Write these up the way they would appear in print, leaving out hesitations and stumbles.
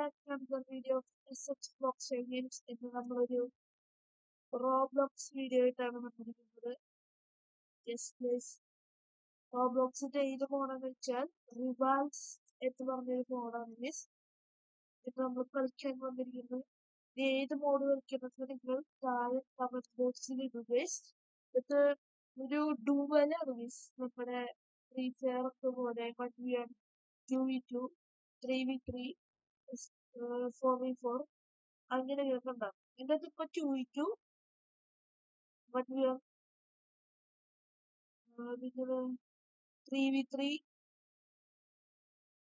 back to another video of SH Blockchain Games എന്ന് നമ്മളൊരു Roblox video ആയിട്ടാണ് വന്നിരിക്കുന്നത്. റോബ്ലോക്സിന്റെ ഏത് മോഡാന്ന് വെച്ചാൽ റിവാൽസ് എന്ന് പറഞ്ഞൊരു മോഡാണ് ഗൈസ്. ഇത് നമ്മൾ കളിക്കാൻ വന്നിരിക്കുന്നത്. ഇത് ഏത് മോഡ് കളിക്കുന്നത് നിങ്ങൾ താഴെ കമന്റ് ബോക്സിൽ ഇടുക ഗൈസ്. ഇത് ഒരു ഡുവലാണ് ഗൈസ്. നമ്മുടെ ഫ്രീ ഫയർ ഒക്കെ പോലെ 1v1, 2v2, 3v3, 4v4 അങ്ങനെ വരുന്നുണ്ടാവും. ഇതിനകത്ത് ഇപ്പൊ 2v2, 1v1, പിന്നെ 3v3,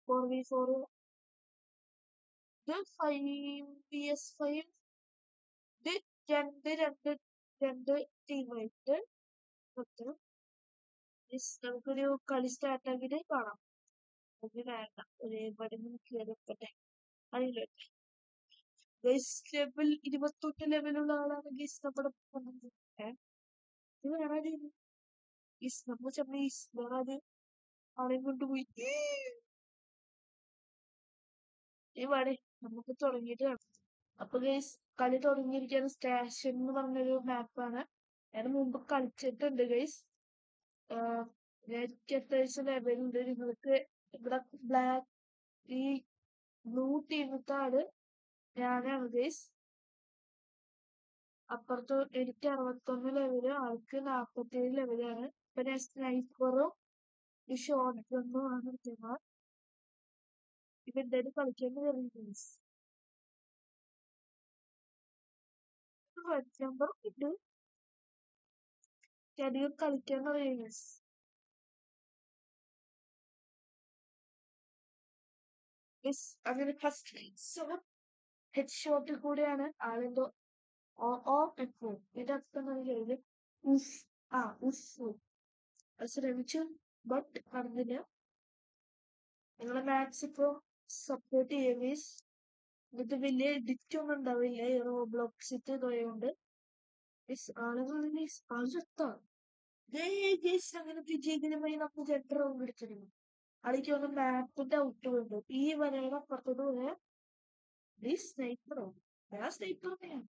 4v4, ഇത് 5vs5, ഇത് രണ്ട് ടീമായിട്ട് മൊത്തം. നമുക്കൊരു കളി സ്റ്റാർട്ട് ആക്കിയിട്ട് കാണാം. അത് വേണ്ട, ഒരേപടി കയറിപ്പട്ടെ അറിയില്ല. ലെവൽ 21 ലെവലുള്ള ആളാണ് ഗീസ് നമ്മുടെ ഇത് വേറെ ഗീസ് നമ്മൾ ചമ്മീസ് വേറെ ആളെയും കൊണ്ടുപോയി. വേണേ നമുക്ക് തുടങ്ങിയിട്ട് കാണാം. അപ്പൊ ഗൈസ് കളി തുടങ്ങിയിരിക്കുന്ന സ്റ്റേഷൻ എന്ന് പറഞ്ഞൊരു മാപ്പാണ്. ഞാൻ മുമ്പ് കളിച്ചിട്ടുണ്ട് ഗൈസ്. എനിക്ക് അത്യാവശ്യം ലെവലുണ്ട്. നിങ്ങൾക്ക് ഇവിടെ ബ്ലാക്ക് ഈ ബ്ലൂ ടീമത്തെ ആള് ഞാനാണ് ഗൈസ്. അപ്പുറത്ത് എനിക്ക് 61 ലെവല്, ആൾക്ക് 47 ലെവലാണ്. ഇപ്പൊ ഞാൻ സ്നൈപ്പറും ഈ ഷോർട്ട് ഗണ്ണും ആണ് എടുക്കുന്നത്. ഇപ്പൊ എന്തായാലും കളിക്കാൻ കയറിയിട്ടുണ്ട്. നമ്പർ ഉണ്ട്, അധികം കളിക്കാൻ അറിയാം. അങ്ങനെ ഫസ്റ്റ് ഹെഡ് ഷോട്ടിൽ കൂടെയാണ് ആളെന്തോ ഇതർത്ഥം കഴിയുന്നത്. ശ്രമിച്ചു, ബട്ട് നടന്നില്ല. നിങ്ങളെ മാത്സ് ഇപ്പൊ സപ്പോർട്ട് ചെയ്യുക. ഇത് വലിയ എഡിറ്റ് ഒന്നും ഉണ്ടാവില്ല ഈ റോബ്ലോക്സിറ്റ് ഇതുകൊണ്ട്. ആളുകൾ അങ്ങനെ വിജയകരമായി നമുക്ക് 2 റൗണ്ട് എടുത്തിരുന്നു. അതിലേക്ക് വന്ന് മാപ്പിന്റെ ഔട്ട് വേണ്ടു. ഈ വരയുടെ അപ്പുറത്തോട്ട് പോയാൽ സ്നൈപ്പറോ ഞാൻ സ്നൈപ്പർ തന്നെയാണ്.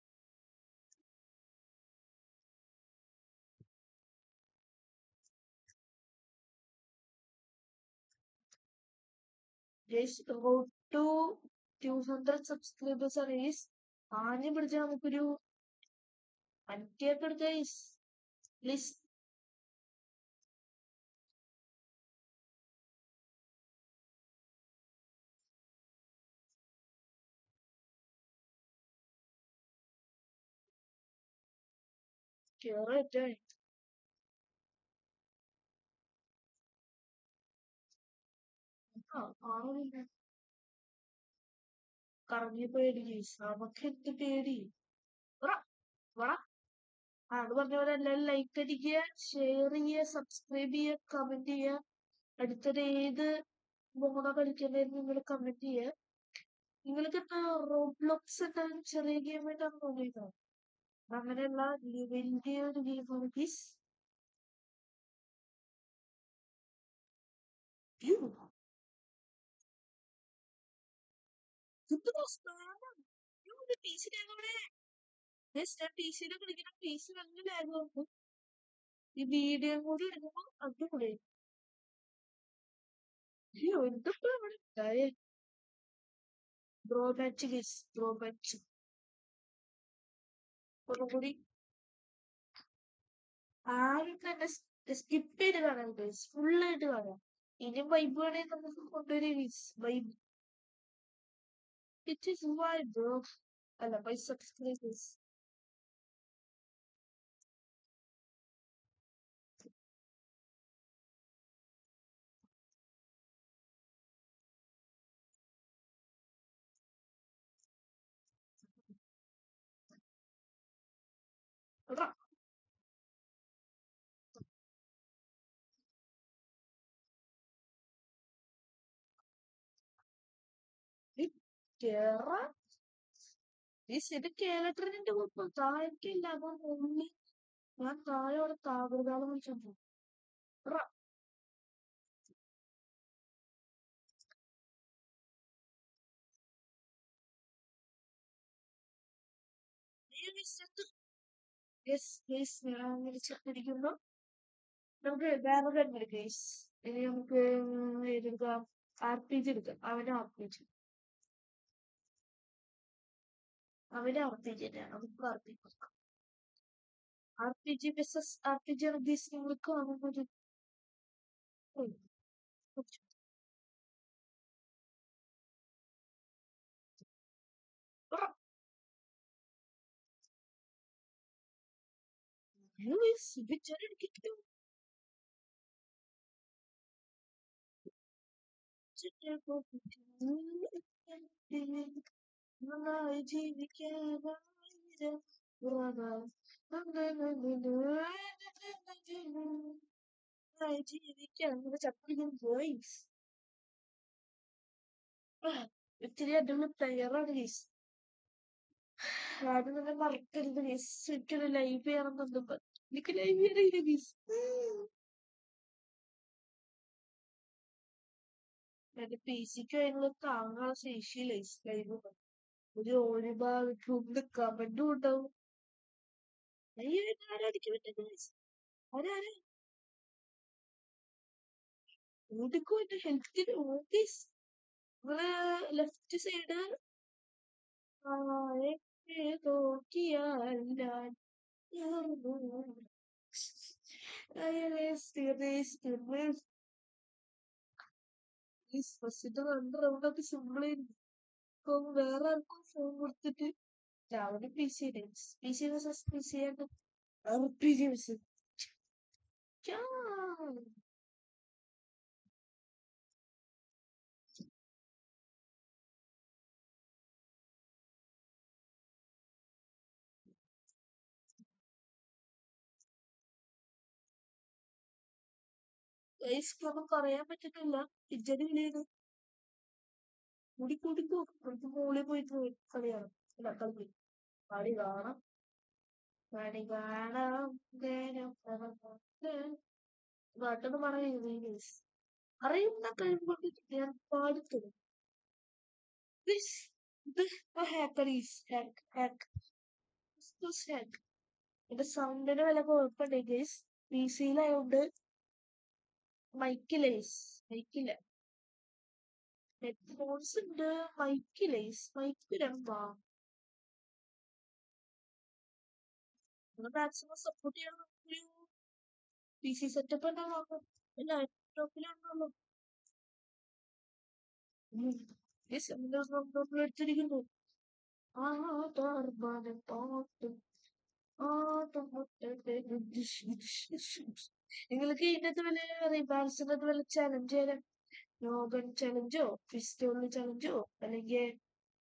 Road to 200 subscribers ആണ് ഗൈസ്. ആദ്യം പിടിച്ച നമുക്കൊരു 50 ഒക്കെ എടുത്ത ഗൈസ്. പ്ലീസ് കേറട്ടെ. കറങ്ങി പേടി ഗൈസ്. നമുക്ക് എന്ത് പേടി. അത് പറഞ്ഞ പോലെ എല്ലാവരും ലൈക്ക് അടിക്കുക, ഷെയർ ചെയ്യുക, സബ്സ്ക്രൈബ് ചെയ്യുക, കമന്റ് ചെയ്യുക. അടുത്തത് ഏത് മോഡാ കളിക്കേണ്ടതെന്ന് നിങ്ങൾ കമന്റ് ചെയ്യുക. നിങ്ങൾക്ക് എന്താ റോബ്ലോക്സ് എന്തായാലും ചെറിയ ഗെയിമായിട്ടാണ് തോന്നിയത്. അങ്ങനെയുള്ള വലിയ ഒരു ഗെയിമാണ് ഗൈസ്. ഈ വീഡിയോ കൂടി എടുക്കുമ്പോ അടിപൊളി. എന്തൊക്കെ ഇവിടെ ഉണ്ടായേ. ഡ്രോബാച്ച് ഗൈസ്, ഡ്രോബാച്ച് ഒന്നുകൂടി ആരും തന്നെ സ്കിപ്പ് ചെയ്ത് കാണാം ഗൈസ്. ഫുള്ളായിട്ട് കാണാം. ഇനിയും വൈബ് വേണമെങ്കിൽ നമുക്ക് കൊണ്ടുവരും vibe. It is why bro. അല്ല, by subscribers. കേറാ ഇത് കേരളത്തിന്റെ കുഴപ്പം. താഴേക്കില്ല, അതുകൊണ്ട് ഉള്ളി ഞാൻ താഴെ താപകാലം വിളിച്ചോണ്ടു. ഞാൻ വിളിച്ചിട്ടിരിക്കുന്നു. നമുക്ക് വേറെ തന്നെ കേസ്. ഇനി നമുക്ക് എടുക്കാം, RPG എടുക്കാം. അവന് RPG തന്നെയാണ്. നമുക്ക് RPG കൊടുക്കാം. RPG vs RPG ആണ് ഗൈസ് നിങ്ങൾ കാണുന്നത്. എടുക്കില്ല. നന്നായി ജീവിക്കാനായിരം നന്നായി ജീവിക്കാൻ ചപ്പിടിക്കാൻ പോയി. ഇത്തിരി അടിപൊളി പ്ലെയറാണ് ഗൈസ്. ആദ്യം തന്നെ മറക്കരുത് ഗൈസ്. എനിക്കൊരു ലൈവ് ചെയ്യണമെന്നുണ്ട്. എനിക്ക് ലൈവ് ചെയ്യണില്ല ഗൈസ്. എന്റെ PCക്ക് അതിനുള്ള താങ്ങാൻ ശേഷിയില്ല ലൈവ്. ഒരു ഭാഗത്ത് കമന്റും ഉണ്ടാവും. ആരടിക്കാൻ പറ്റും ഗൈസ്? ആരാ ഓടിക്കോ എന്റെ ഹെൽത്തിന് ഓഫീസ്. നിങ്ങള് ലെഫ്റ്റ് സൈഡ് നോക്കിയാൽ ഞാൻ ഫസ്റ്റ് 2 റൗണ്ടൊക്കെ സിമ്പിളായിരുന്നു. ഇപ്പൊ വേറെ ആർക്കും ഫോൺ കൊടുത്തിട്ട് രാവിലെ PC vs PC ആണ്. RPG vs ഒന്നും പറയാൻ പറ്റുന്നില്ല. ഇജ്ജടി വിളിയത് കൂടിക്കോ. നമുക്ക് മോളിൽ പോയിട്ട് കളിയാണ്. അല്ല കളി കളി കാണാം. കളി കാണാം. പാട്ടൊന്നും പറയുന്നത് അറിയുന്ന കഴിവുകൊണ്ട് ഞാൻ പാടിത്തരും. എന്റെ സൗണ്ടിന് വല്ല കുഴപ്പമുണ്ട് ഗൈസ്. PC-യിലായോണ്ട് മൈക്കില്ല. ഹെഡ്ഫോൺസ് ഉണ്ട്, മൈക്ക് രണ്ടാ. മാക്സിമം സപ്പോർട്ട് ചെയ്യണം. ഒരു PC സെറ്റപ്പ് തന്നെ നോക്കാം. ലാപ്ടോപ്പിലാണല്ലോ എടുത്തിരിക്കുന്നു. നിങ്ങൾക്ക് ഇതിനകത്ത് വല്ല റിവാൾസിനകത്ത് വല്ല ചലഞ്ച് തരാം. ലോഗൻ ചലഞ്ചോ പിസ്റ്റോൾ ചലഞ്ചോ അല്ലെങ്കിൽ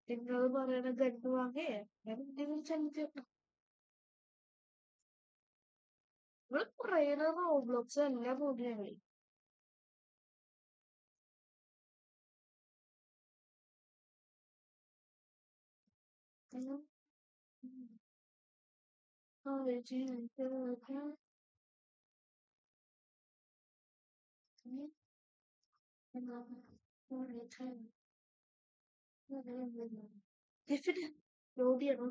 നിങ്ങൾ പറയണ ഗണ്ണ് വാങ്ങേ അങ്ങനെ എന്തെങ്കിലും ചലഞ്ച് കിട്ടും. നിങ്ങൾ പറയണ റോബ്ലോക്സ് എല്ലാം പോലും ഞങ്ങളി ലോഡിയാണോ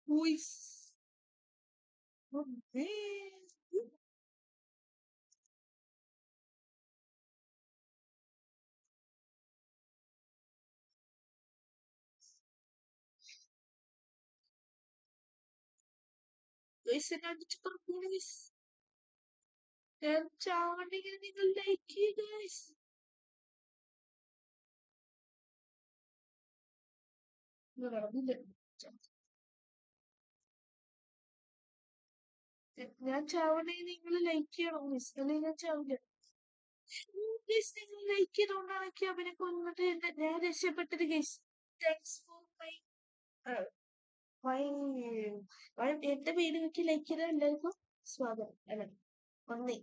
who is എന്നെ അടിച്ച് പറഞ്ഞു. ഞാൻ ചാവണ്ടെങ്കിൽ നിങ്ങൾ ലൈക്ക് ചെയ്യുക. ഞാൻ ചാവണ്ടെങ്കിൽ നിങ്ങൾ ലൈക്ക് ചെയ്യണം മിസ്, അല്ലെങ്കിൽ ഞാൻ ചാവില്ല. നിങ്ങൾ ലൈക്ക് ചെയ്തോണ്ടാണ് എനിക്ക് അവനെ കൊന്നിട്ട് ഞാൻ രക്ഷപ്പെട്ടത് ഗൈസ്. താങ്ക്സ് ഫോർ മൈ എന്റെ വീഡിയോക്ക് ലൈക്ക് ചെയ്ത എല്ലാവർക്കും സ്വാഗതം. അല്ല നന്ദി.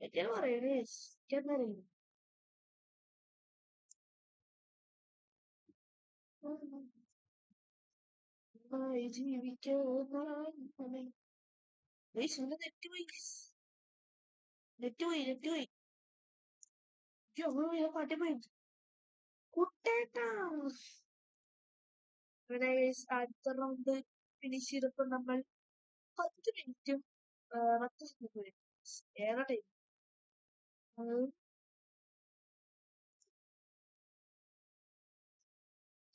എന്താണ് പറയണേ എന്നറിയില്ല. നെറ്റ് പോയി. പാട്ടി പോയി കുട്ടേട്ടാ. അങ്ങനെ അടുത്ത റൗണ്ട് ഫിനിഷ് ചെയ്തപ്പോൾ നമ്മൾ 10 മിനിറ്റും 10 സെക്കൻഡ് ഏറെ ടൈം.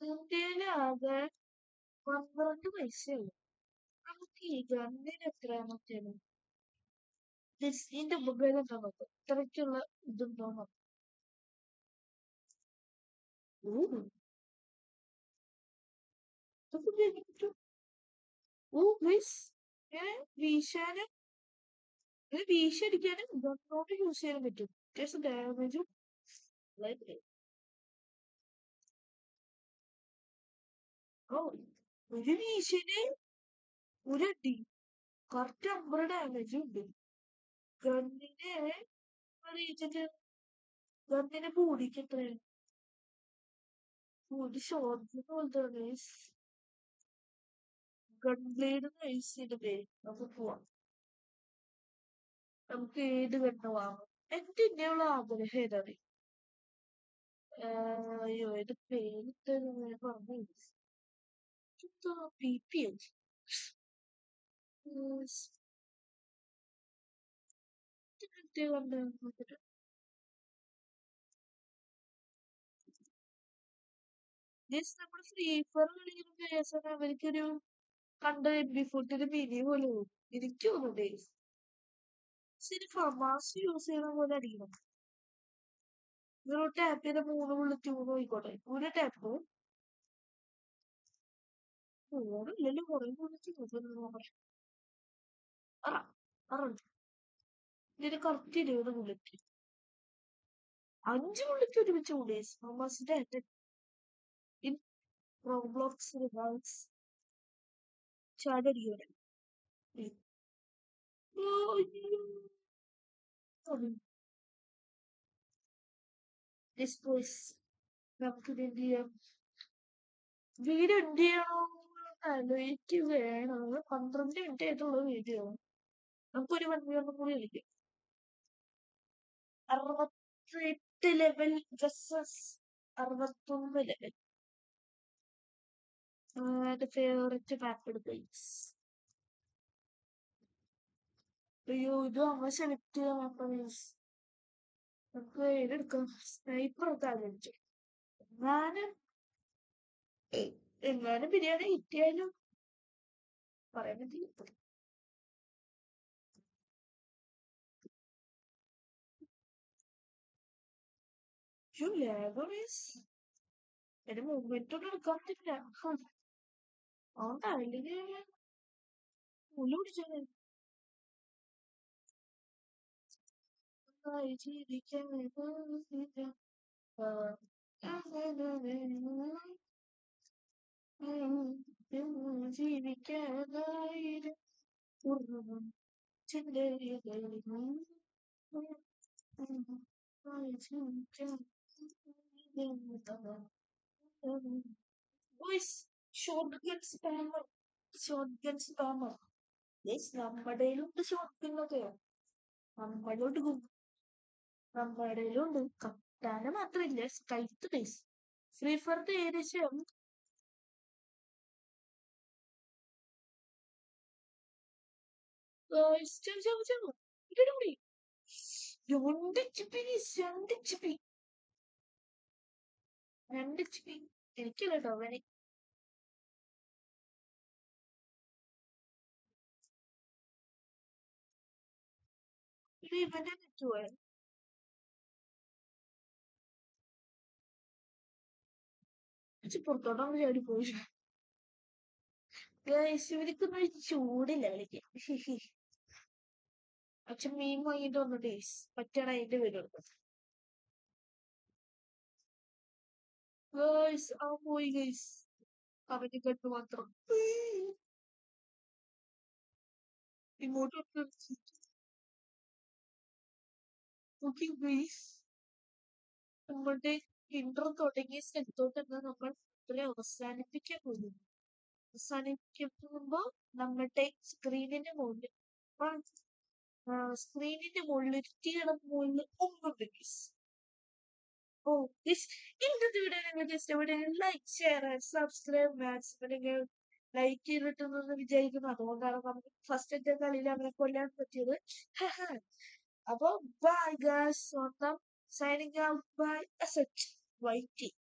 ഇന്ത്യയില് ആകെ 12 പൈസയുള്ളൂ. നമുക്ക് ഈ ഗവൺമെന്റ് എത്രയാണെന്നൊക്കെയാണ് ഇതിന്റെ ഉപകാരം എന്താ നോക്കാം. ഇത്രയ്ക്കുള്ള ഇതുണ്ടോ നോക്കാം. ഇങ്ങനെ വീശാനും വീശടിക്കാനും ഗണ്ണോട്ട് യൂസ് ചെയ്യാൻ പറ്റും. അത്യാവശ്യം ഡാമേജും ഒരു വീശിന് ഒരടി കറക്റ്റ് 50 ഡാമേജും ഉണ്ട്. ഗണ്ണിന് റീച്ചിട്ട് ഗണ്ണിന് ബോഡിക്ക് എത്രയാണ് ബോഡി ഷോർട്ട് പോലത്തെ ഗൺ ബ്ലേഡ് നൈസിന്റെ പേര്. നമുക്ക് പോവാം. നമുക്ക് ഏത് ഗണ്ണ് വാങ്ങാം. എന്റെ ഇങ്ങനെയുള്ള ആഗ്രഹം ഏതാണ്? അയ്യോ ഇത് പേര് പറഞ്ഞു PPH. നമ്മുടെ ഫ്രീ ഫയർ കളിക്കുന്ന അവർക്കൊരു കണ്ട MP40 മിനി പോലെ എനിക്ക് തോന്നുന്നേ. ശരി ഫമാസ് യൂസ് ചെയ്യുന്ന പോലെ അടിക്കണം. ഇതൊരു ടാപ്പ് ചെയ്ത 3 ബുള്ളറ്റ് ആയിക്കോട്ടെ. ഒരു ടാപ്പ് ഇല്ലല്ലോ കുറെ ബുള്ളറ്റ് ഇതിന് കറക്റ്റ് 20 ബുള്ളറ്റ് 5 ബുള്ളറ്റ് ഒരുമിച്ച് കൂടി ഫമാസിന്റെ ഇൻ റോബ്ലോക്സ് റിവാൾസ് ചാടടിയോടെ നമുക്ക് എന്ത് ചെയ്യാം. വീഡിയോ എന്ത് ചെയ്യണോ ആലോചിക്ക് വേണം. 12 മിനിറ്റ് ആയിട്ടുള്ള വീഡിയോ. നമുക്കൊരു 1 മിനിറ്റ് കൂടി കളിക്കാം. 68 ലെവൽ വെസസ് 61 ലെവൽ. എന്റെ ഫേവറേറ്റ് മാപ്പ് എടുക്കും. അയ്യോ ഇത് നമ്മൾ സെലക്ട് ചെയ്യാൻ മാപ്പാണ്. നമുക്ക് ഏതെടുക്കാം. സ്നൈപ്പർ ഒക്കെ ആലോചിച്ചു. എങ്ങാനും ബിരിയാണി കിട്ടിയാലും പറയാൻ പറ്റില്ല. എന്റെ മൂവ്മെന്റ് ഒന്നും എടുക്കാൻ പറ്റില്ല. അതുകൊണ്ടാ അല്ലെങ്കിൽ മുല്ല പിടിച്ചത്. ജീവിക്കാൻ ജീവിക്കാനായിരം shotgun spammer. Shotgun spammer. നമ്മുടെയിലുണ്ട് ഷോർട്ട് ഗണ്ണൊക്കെ. നമ്മുടെയിലുണ്ട്. കട്ടാന മാത്രമില്ല. സ്കൈത്ത് ബേസ് ഫ്രീ ഫയറിന്റെ ഏകദേശം 2 GB എനിക്കല്ല കേട്ടോ അവന്. ഇത് ഇവന്റെ നെറ്റുപോയ പുറത്തോട്ടാണ് ചാടി പോയി. ഇവർക്കൊന്നും ഒരു ചൂടില്ല കളിക്കാൻ. അച്ഛൻ മീൻ വാങ്ങിട്ട് വന്നിട്ടേ പറ്റണ അതിന്റെ പേര് കൊടുക്കും. ആ പോയി ഗൈസ്. അവന്റെ കെട്ട് മാത്രം ഇങ്ങോട്ട് നോക്കി ഗൈസ്. നമ്മളുടെ ഇൻട്രോ തുടങ്ങിയ സ്ഥലത്തോട്ട് നമ്മൾ അവസാനിപ്പിക്കാൻ പോകുന്നു. അവസാനിപ്പിക്കുമ്പോ നമ്മളുടെ സ്ക്രീനിന്റെ മുകളിൽ സ്ക്രീനിന്റെ മുകളിൽ മുകളിൽ ഒന്നുണ്ട് ഗൈസ്. ഓ, ഗയ്സ്, ഇന്നത്തെ വീഡിയോ നിങ്ങൾക്ക് ഇഷ്ടപ്പെട്ടെങ്കിൽ like, share and subscribe. Maximum നിങ്ങൾ ലൈക്ക് ചെയ്തിട്ടുണ്ടെന്ന് വിചാരിക്കുന്നു. അതുകൊണ്ടാണ് നമുക്ക് ഫസ്റ്റത്തെ കളിയിൽ അവരെ കൊല്ലാൻ പറ്റിയത്. അപ്പൊ ബൈ ഗായ്സ്, സ്വന്തം സൈനിങ് ഔട്ട് ബൈ അസറ്റ് വൈറ്റി.